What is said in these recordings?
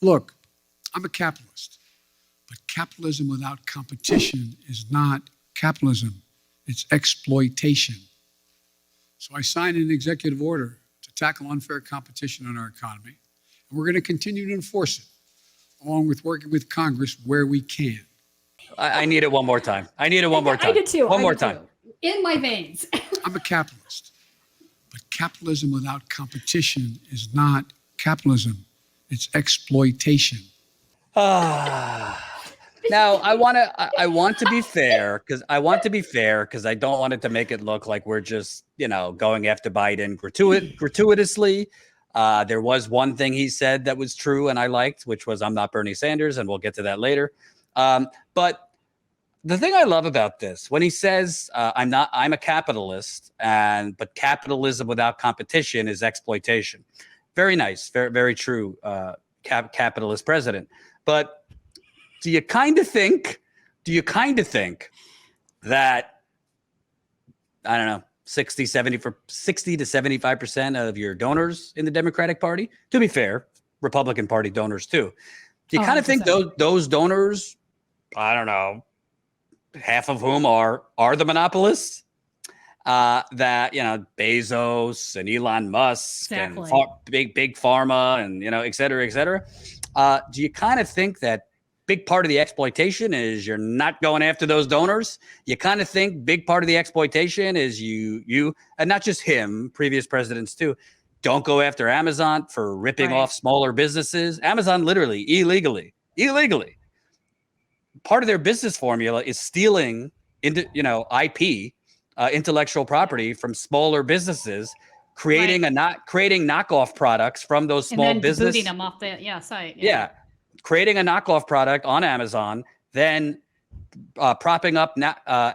Look, I'm a capitalist, but capitalism without competition is not capitalism. It's exploitation. So I signed an executive order to tackle unfair competition in our economy, and we're going to continue to enforce it, along with working with Congress where we can. I need it one more time. I need it one more time. I did too. One more time. In my veins. I'm a capitalist, but capitalism without competition is not capitalism. It's exploitation. Now I want to be fair because I don't want it to make it look like we're just, going after Biden gratuitously. There was one thing he said that was true and I liked, which was I'm not Bernie Sanders, and we'll get to that later. But the thing I love about this, when he says I'm a capitalist, but capitalism without competition is exploitation. Very nice, very, very true, capitalist president. But do you kind of think that, I don't know, 60 to 75% of your donors in the Democratic Party, to be fair, Republican Party donors too, do you kind of think those donors, I don't know, half of whom are the monopolists, that, Bezos and Elon Musk and big pharma and, et cetera, do you kind of think that big part of the exploitation is you're not going after those donors? You kind of think big part of the exploitation is you, and not just him, previous presidents too, don't go after Amazon for ripping off smaller businesses. Amazon literally, illegally. Part of their business formula is stealing IP, intellectual property from smaller businesses, creating knockoff products from those small businesses. And then booting them off the site. Yeah. Creating a knockoff product on Amazon, then propping up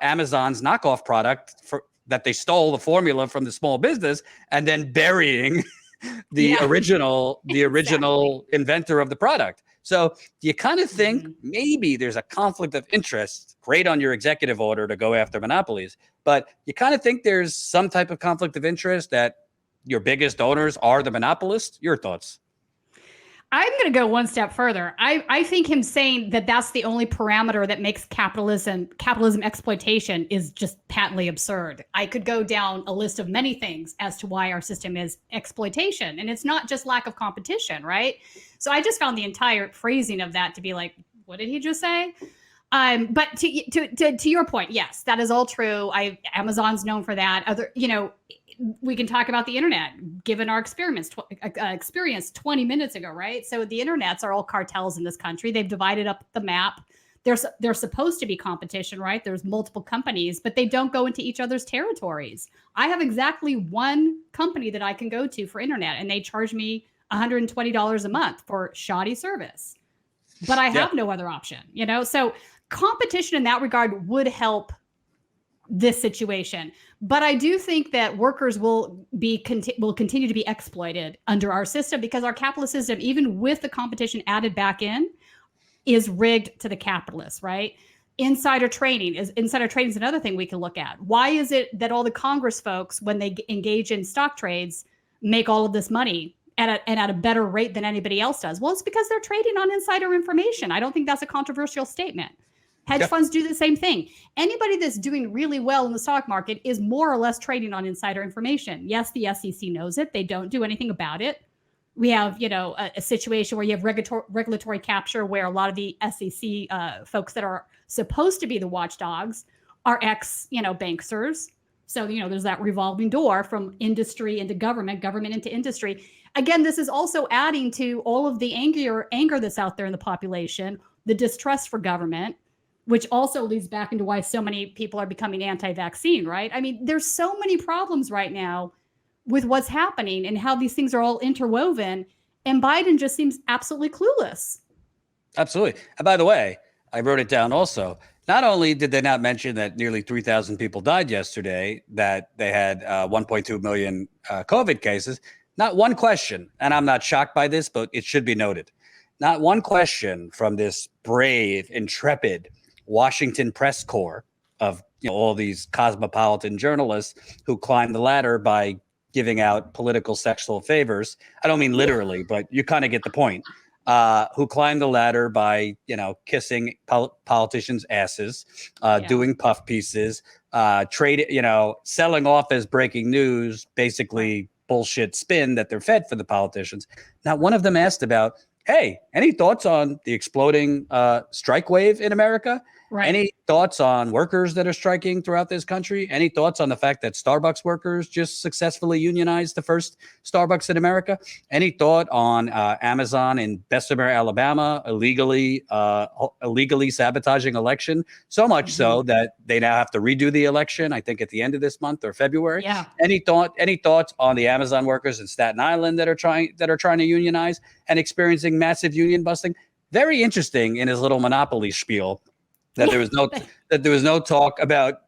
Amazon's knockoff product that they stole the formula from the small business, and then burying the original inventor of the product. So you kind of think maybe there's a conflict of interest. Great on your executive order to go after monopolies, but you kind of think there's some type of conflict of interest that your biggest donors are the monopolists. Your thoughts? I'm going to go one step further. I think him saying that that's the only parameter that makes capitalism exploitation is just patently absurd. I could go down a list of many things as to why our system is exploitation. And it's not just lack of competition, right? So I just found the entire phrasing of that to be like, what did he just say? But to your point, yes, that is all true. Amazon's known for that. We can talk about the internet, given our experience 20 minutes ago, right? So the internets are all cartels in this country. They've divided up the map. There's supposed to be competition, right? There's multiple companies, but they don't go into each other's territories. I have exactly one company that I can go to for internet, and they charge me $120 a month for shoddy service. But I have no other option, So competition in that regard would help this situation. But I do think that workers will continue to be exploited under our system because our capitalist system, even with the competition added back in, is rigged to the capitalists, right? Insider trading is another thing we can look at. Why is it that all the Congress folks, when they engage in stock trades, make all of this money at a better rate than anybody else does? Well, it's because they're trading on insider information. I don't think that's a controversial statement. Hedge funds do the same thing. Anybody that's doing really well in the stock market is more or less trading on insider information. Yes, the SEC knows it. They don't do anything about it. We have, a situation where you have regulatory capture where a lot of the SEC folks that are supposed to be the watchdogs are banksters. So, there's that revolving door from industry into government into industry. Again, this is also adding to all of the anger that's out there in the population, the distrust for government, which also leads back into why so many people are becoming anti-vaccine, right? I mean, there's so many problems right now with what's happening and how these things are all interwoven. And Biden just seems absolutely clueless. Absolutely. And by the way, I wrote it down also. Not only did they not mention that nearly 3,000 people died yesterday, that they had 1.2 million COVID cases, not one question, and I'm not shocked by this, but it should be noted, not one question from this brave, intrepid Washington press corps of all these cosmopolitan journalists who climbed the ladder by giving out political sexual favors. I don't mean literally, but you kind of get the point. who climbed the ladder by, kissing politicians' asses, doing puff pieces, selling off as breaking news, basically bullshit spin that they're fed for the politicians. Not one of them asked about, hey, any thoughts on the exploding strike wave in America? Right. Any thoughts on workers that are striking throughout this country? Any thoughts on the fact that Starbucks workers just successfully unionized the first Starbucks in America? Any thought on Amazon in Bessemer, Alabama, illegally sabotaging election? So much so that they now have to redo the election, I think at the end of this month or February. Yeah. Any thoughts on the Amazon workers in Staten Island that are trying to unionize and experiencing massive union busting? Very interesting in his little monopoly spiel. That there was no talk about,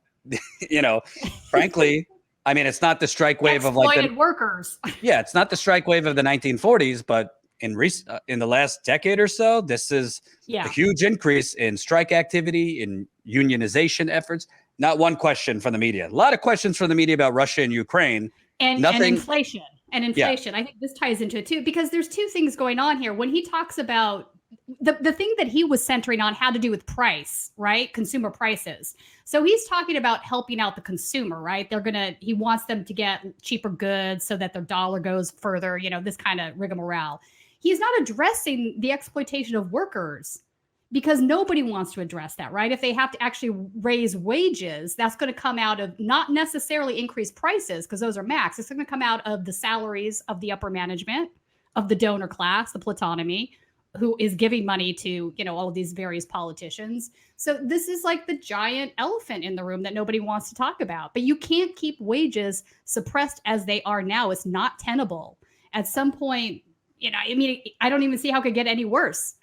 frankly, I mean, it's not the strike wave of like exploited workers. Yeah, it's not the strike wave of the 1940s, but in the last decade or so, this is a huge increase in strike activity, in unionization efforts. Not one question from the media. A lot of questions from the media about Russia and Ukraine. And inflation. And inflation. I think this ties into it too, because there's two things going on here. When he talks about the thing that he was centering on had to do with price, right? Consumer prices. So he's talking about helping out the consumer, right? He wants them to get cheaper goods so that their dollar goes further, this kind of rigmarole. He's not addressing the exploitation of workers because nobody wants to address that, right? If they have to actually raise wages, that's going to come out of not necessarily increased prices because those are max. It's going to come out of the salaries of the upper management, of the donor class, the plutonymy, who is giving money to, all of these various politicians. So this is like the giant elephant in the room that nobody wants to talk about. But you can't keep wages suppressed as they are now. It's not tenable. At some point, I don't even see how it could get any worse.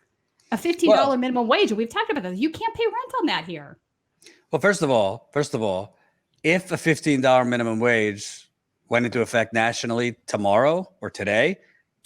A $15 minimum wage, and we've talked about this. You can't pay rent on that here. Well, first of all, if a $15 minimum wage went into effect nationally tomorrow or today,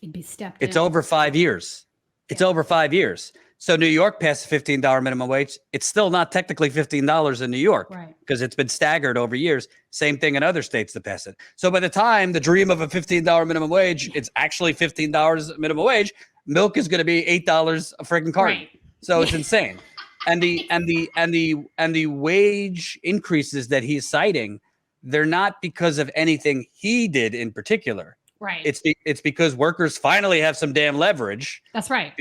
it'd be stepped it's in. over 5 years. It's over 5 years. So New York passed a $15 minimum wage. It's still not technically $15 in New York because it's been staggered over years. Same thing in other states that pass it. So by the time the dream of a $15 minimum wage, it's actually $15 minimum wage, milk is going to be $8 a freaking carton. Right. So it's insane. And the wage increases that he's citing, they're not because of anything he did in particular. Right. It's because workers finally have some damn leverage. That's right.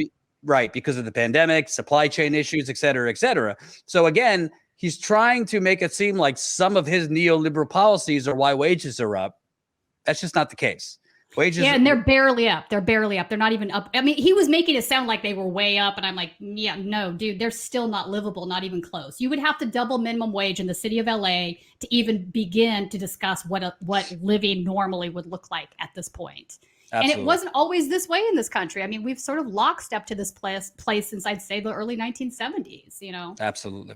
Right. Because of the pandemic, supply chain issues, et cetera, et cetera. So again, he's trying to make it seem like some of his neoliberal policies are why wages are up. That's just not the case. Wages. Yeah, and they're barely up. They're not even up. I mean, he was making it sound like they were way up. And I'm like, yeah, no, dude, they're still not livable, not even close. You would have to double minimum wage in the city of LA to even begin to discuss what living normally would look like at this point. Absolutely. And it wasn't always this way in this country. I mean, we've sort of lockstep to this place since I'd say the early 1970s, Absolutely.